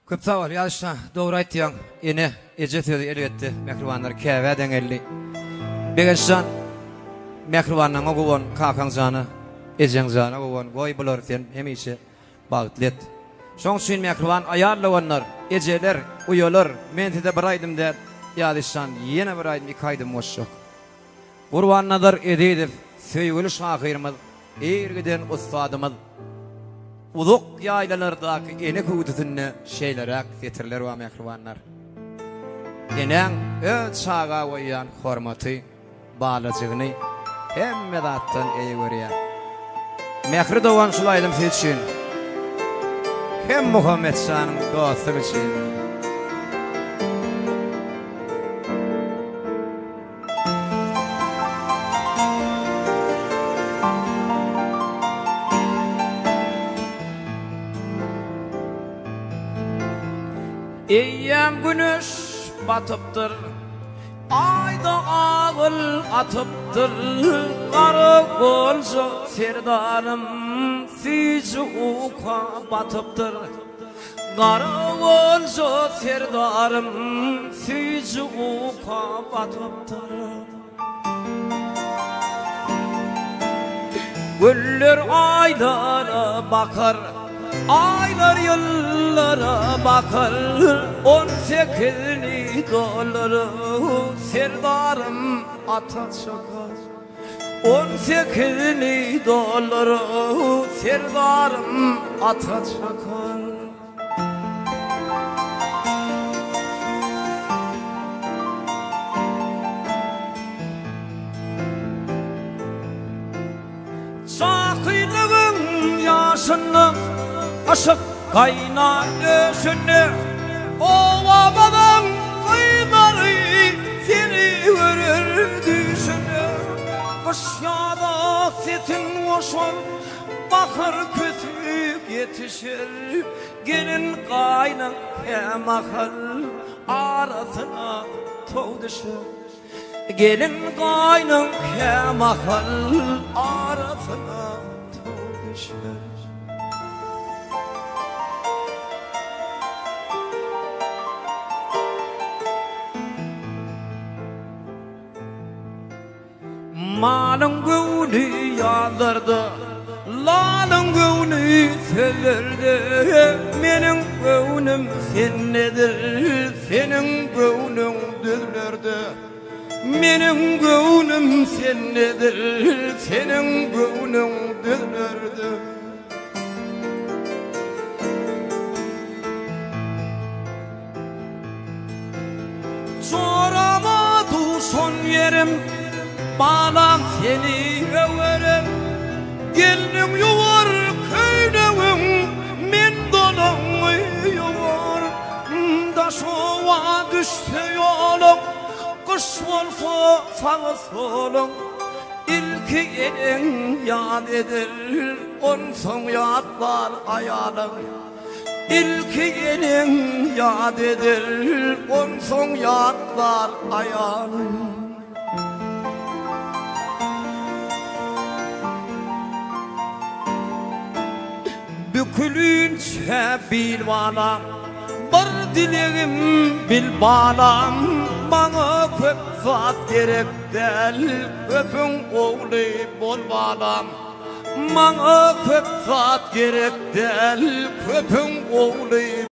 Köp sağ ol, ýaşa, dogry aýtdyň. Ene ejetedi elbetde mehribanlar käbä deňelli. Begenşan mehribanyň oguwan kakan jany, ejeň jany oguwan goý bular sen hemişe bagtlet. Şoň üçin mehriban aýarlawanlar, ejeler, uýalar, menti de bir aýdym däp ýadyşan, ýene bir aýdym iki aýdym boşjak. Gurban nazar edip, söýgüli şahyrymyz, ergiden ustadymyz uzak yaylalardaki ene kudutunne şeylerak getirler wa mehribanlar. Eneň öz çaga goýan hormaty, balaçygyny hemme zatdan eýberýär. Mehri dogan şulaýdym siz üçin. Hem Muhammed şanyň dosty üçin. Eýýäm güneş batypdyr, aýda agyl atypdyr, gary bolsa serdarym sizi uka batypdyr, gary bolsa serdarym sizi uka batypdyr. Güller aýlara bakar, aylar yıllara bakar, 18'li doları serdarım ata çakar. 18'li doları serdarım ata çakar. Sakilığın yaşını aşık kaynar döşünü, ovabadan kıyları seni görür düşünü. Kış yağda sesin hoşun, bakır kötü yetişir, gelin kaynın hem akıl arasına toğ düşür. Gelin kaynın hem akıl arasına toğ düşür. Malın gövni yağdırdı, lalın gövni severdi. Menin gövnüm sen nedir, senin gövnün düzlerdi. Menin gövnüm sen nedir, senin gövnün düzlerdi. Soramadı son yerim, balam seni överim. Geldim yuvar köynevim, men dolağımı yuvar. Daş ova düşse yolum, kış olsa sağı solum. İlki elin yad edir, on son yadlar ayalım. İlki elin yad edir, on son yadlar ayalım. Bükülünçe bil balam, bir dileğim bil balam. Bana köp zat gerek del, köpün oğlu bol balam. Bana köp zat gerek del, köpün oğlu